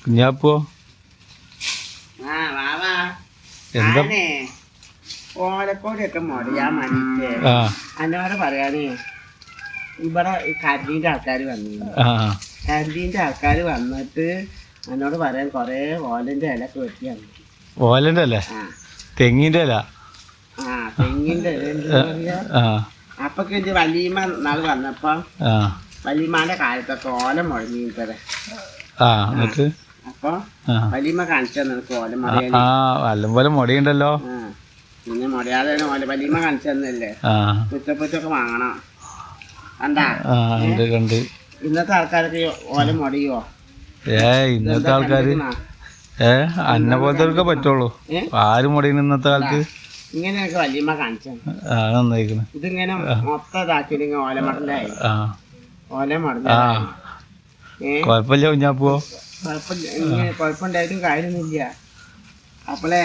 കുഞ്ഞാപ്പോ എന്താ ഓലക്കോടിയൊക്കെ മുടയാൻ വേണ്ടിട്ട് എന്നോട് പറയാനേ ഇവിടെ ഈ കരണ്ടീൻ്റെ ആൾക്കാർ വന്നിരുന്നു. കരണ്ടീൻ്റെ ആൾക്കാർ വന്നിട്ട് എന്നോട് പറയാൻ കൊറേ ഓലന്റെ ഇലൊക്കെ വെട്ടിയാണ്. ഓലന്റെ അല്ലേ? തെങ്ങിന്റെ അല്ല? തെങ്ങിന്റെ അപ്പൊക്കെ ഇത് വല്യമ്മ നാള് വന്നപ്പോ വല്യമ്മാന്റെ കാലത്തൊക്കെ ഓല മുഴങ്ങിട്ടത്. അപ്പൊ വല്യമ്മ കാണിച്ചു തന്നെനിക്ക് ഓല മുടയാൻ. നല്ലപോലെ മുടയുണ്ടല്ലോ. പിന്നെ മുടയാതെ ഓല വല്യമ്മ കാണിച്ചു തന്നല്ലേ. പുറ്റപ്പൊറ്റൊക്കെ വാങ്ങണം. കണ്ടാ ഇന്നത്തെ ആൾക്കാരൊക്കെ ഓല മുടയോ? ഇന്നത്തെ ആൾക്കാര് അന്നെ പോലത്തെ പറ്റുള്ളൂ. ആരും മുടയുന്നു ഇന്നത്തെ കാലത്ത്. ഇങ്ങനെയൊക്കെ വല്യമ്മ കാണിച്ചു നന്നായിക്കണ്. ഇതിങ്ങനെ മൊത്തം ഇതാക്കിയില്ലെങ്കിൽ ഓല മടലായി. ഓല മടല കൊഴപ്പില്ല കുഞ്ഞാപ്പോ. കുഴപ്പമുണ്ടായിട്ടും കാര്യമൊന്നുമില്ല. അപ്പളേ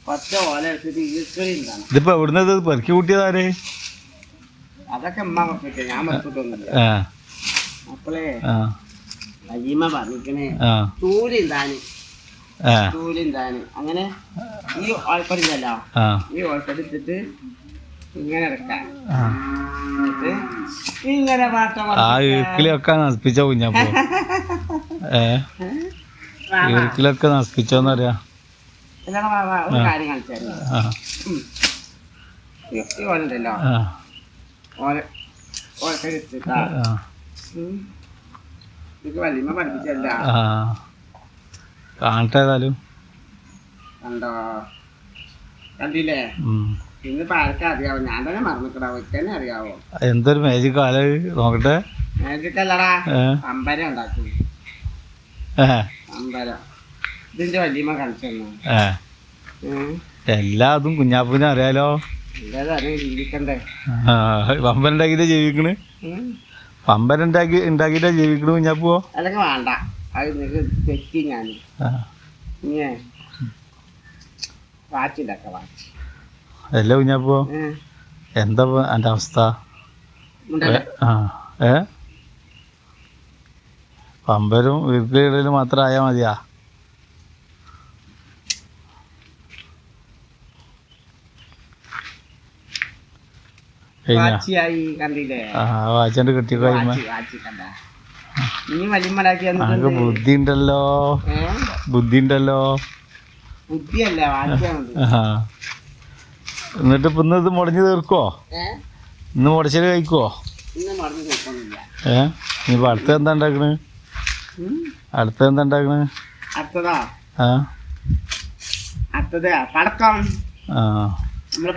കുറച്ച് ഓല എടുത്തിട്ട് ഈർക്കലുണ്ടാണ്. ഇതിപ്പോ എവിടുന്നത് പെറുക്കി കൂട്ടിയതാരേ? അതൊക്കെ അമ്മ പറഞ്ഞിട്ട് ഞാൻ പറഞ്ഞിട്ടൊന്നുമില്ല. അപ്പളേ വല്യമ്മ പറഞ്ഞിരിക്കണേ ചൂലിന്താന് അങ്ങനെ ഈ ഓൾപ്പടില്ലല്ലോ, ഈ ഓൾപ്പടി ഇട്ടിട്ട് ഇങ്ങനെ എടുക്കാം. ഇങ്ങനെ ഈർക്കിലൊക്കെ നശിപ്പിച്ച കുഞ്ഞാപ്പോ. ഈർക്കിലൊക്കെ നശിപ്പിച്ചോന്നറിയാ. ഒരു കാര്യം കാണിച്ചായിരുന്നു. ഈ ഓലുണ്ടല്ലോ, ഓൾപ്പടി ഇട്ടിട്ടാ വല്യമ്മ പഠിപ്പിച്ചല്ല. കാണട്ടെ ഏതായാലും. കണ്ടോ? കണ്ടില്ലേ? ഇന്ന് പാലൊക്കെ അറിയാവോ? ഞാൻ തന്നെ മറന്നിക്കടാ. ഒറ്റന്നെ അറിയാവോ? എന്തൊരു മാജിക് ആല നോക്കട്ടെ. മാജിക് അല്ലടാ, പമ്പര ഉണ്ടാക്കി. പമ്പര ഇതിന്റെ വല്യമ്മ കളിച്ചു. എല്ലാതും കുഞ്ഞാപ്പൂനെ അറിയാലോ. ജീവിക്കണ്ടേ? പമ്പരുണ്ടാക്കിട്ടാ ജീവിക്കണ്. പമ്പരുണ്ടാക്കിട്ടാ ജീവിക്കണു കുഞ്ഞാപ്പോ. അല്ലെങ്കിൽ വേണ്ട, അത് നിങ്ങൾക്ക് തെറ്റി. ഞാൻ വാച്ചുണ്ടാക്കാം. വാച്ച് അല്ല കുഞ്ഞാപ്പോ, എന്താ എൻ്റെ അവസ്ഥ? പമ്പരും വീട്ടിലിടലും മാത്രം ആയാൽ മതിയാ? വാച്ചണ്ട് കിട്ടി കഴിയുമ്പോ ബുദ്ധി ഉണ്ടല്ലോ. എന്നിട്ട് ഇപ്പൊ ഇന്ന് ഇത് മുടഞ്ഞു തീർക്കോ? ഇന്ന് മുടച്ചല് കഴിക്കുവോ? ഇനിയിപ്പോ അടുത്ത എന്താ ഉണ്ടാക്കണ്?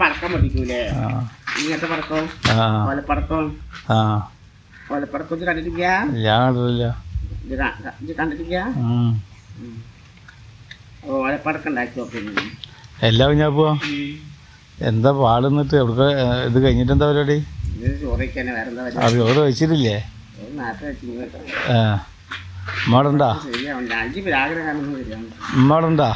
പടക്കം പൊട്ടിക്കൂലേ? ഇങ്ങനത്തെ പടക്കം, ഓലപ്പടക്കം. ഓലപ്പടക്കം കണ്ടിട്ടില്ല? കണ്ടിട്ടില്ല? ഓലപ്പടക്കം ഉണ്ടാക്കി നോക്കുന്നു. എല്ലാ കുഞ്ഞാപ്പോ എന്താ പാടുന്നിട്ട് എവിടെ ഇത് കഴിഞ്ഞിട്ട് എന്താ പരിപാടി? ചോറ് കഴിച്ചിട്ടില്ലേ? ഉമ്മാടുണ്ടാ? ഉമ്മാടുണ്ടാ?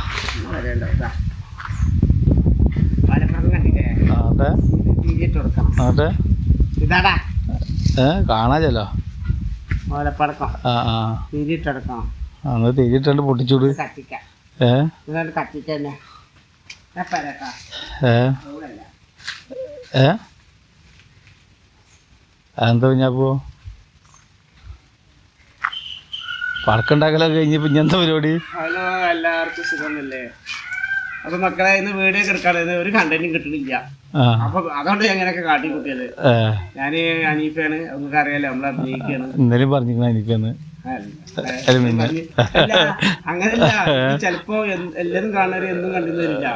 കാണാച്ചല്ലോ അന്ന് തിരിച്ചിട്ടുണ്ട് പൊട്ടിച്ചൂട്. എന്താ കുഞ്ഞാപ്പോ പടക്കുണ്ടാക്കലൊക്കെ കഴിഞ്ഞപ്പോ ഇങ്ങനത്തെ പരിപാടി? ഹലോ, എല്ലാവർക്കും സുഖമല്ലേ? അപ്പൊ മക്കളെ ഇന്ന് വീഡിയോ എടുക്കാതെ ഒരു കണ്ടന്റും കിട്ടുന്നില്ല. അപ്പൊ അതുകൊണ്ട് എങ്ങനെയൊക്കെ കാട്ടി കൂട്ടിയത്. ഞാന് അനീഫാണ്, നമുക്ക് അറിയാലോ, നമ്മളെ അഭിനയിക്കാണ്. ഇന്നലെയും പറഞ്ഞിരിക്കണ അനീഫാന്ന്. അങ്ങനല്ല, ചിലപ്പോ എല്ലാരും കാണാറ് എന്നും കണ്ടിരുന്നില്ല.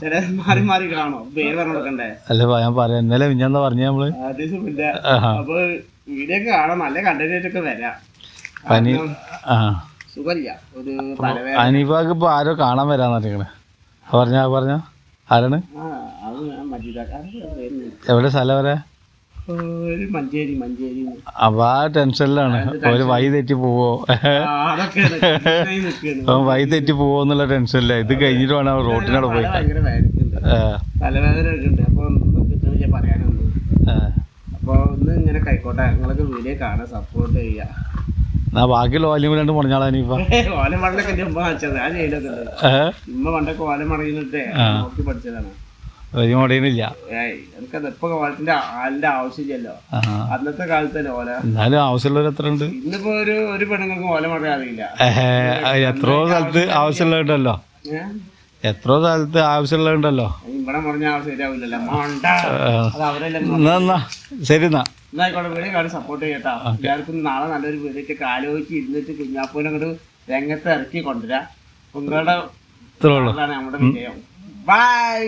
ചില മാറി മാറി കാണോ, പേര് പറഞ്ഞു കൊടുക്കണ്ടേ? അല്ല ഞാൻ പറയാം, ഇന്നലെ മിഞ്ഞാന്ന് പറഞ്ഞ നമ്മള്. അതേസമില്ല. അപ്പൊ വീഡിയോ ഒക്കെ കാണാം, നല്ല കണ്ടന്റ് ഒക്കെ വരാം. സുഖമില്ല, ഒരു അനീഫാക്ക് ഇപ്പൊ ആരോ കാണാൻ വരാന്നറിയണേ. പറഞ്ഞ ആരാണ്? എവിടെ സ്ഥലം വരെ? മഞ്ചേരി. അപ്പൊ ആ ടെൻഷനിലാണ്. ഒരു വഴി തെറ്റി പോവോ, വഴി തെറ്റി പോവോ എന്നുള്ള ടെൻഷനില്ല. ഇത് കഴിഞ്ഞിട്ട് വേണം റോട്ടിനോട് പോയി. തലവേദന ഉണ്ട്. അപ്പൊ ഒന്നും കിട്ടുന്നില്ല പറയാനൊന്നും. അപ്പൊ ഒന്ന് ഇങ്ങനെ കൈക്കോട്ടെ നിങ്ങൾക്ക് വീഡിയോ കാണാൻ സപ്പോർട്ട് ചെയ്യാ. എന്നാ ബാക്കിയുള്ള ഓലയും രണ്ട് മുടഞ്ഞാളാനിപ്പോ ഓലം മടലൊക്കെ എന്റെ ഉമ്മ കാണിച്ചത് ഞാൻ ചെയ്യലൊക്കെ ഉണ്ട്. ഉമ്മ പണ്ടൊക്കെ ഓലം മടങ്ങിട്ട് നോക്കി പഠിച്ചതാണ്. ഒരു മുടയുന്നില്ല. എനിക്കത് ഇപ്പൊ ഓലത്തിന്റെ ആളിന്റെ ആവശ്യമില്ലല്ലോ. അന്നത്തെ കാലത്തല്ലേ ഓല. എന്നാലും ആവശ്യമുള്ളവർ എത്ര ഉണ്ട്? ഇന്നിപ്പോ ഒരു പെണ്ണുങ്ങൾക്ക് ഓല മട അറിയില്ല. എത്രയോ സ്ഥലത്ത് ആവശ്യമുള്ളതുണ്ടല്ലോ. എത്രയോ സ്ഥലത്ത് ആവശ്യമുള്ളതുണ്ടല്ലോ. ഇവിടെ പറഞ്ഞ ശരിയാവില്ലല്ലോ. അത് അവരെല്ലാം എന്നാ ശരി എന്നാ എന്നായിക്കോട്ടെ. വീഡിയോ കാണാൻ സപ്പോർട്ട് ചെയ്യട്ടോ. എല്ലാവർക്കും നാളെ നല്ലൊരു വീഡിയോക്ക് ആലോചിച്ച് ഇരുന്നിട്ട് കുഞ്ഞാപ്പൂനെ അങ്ങോട്ട് രംഗത്ത് ഇറക്കി കൊണ്ടുവരാം. നിങ്ങളുടെ നമ്മുടെ വിജയം. ബൈ.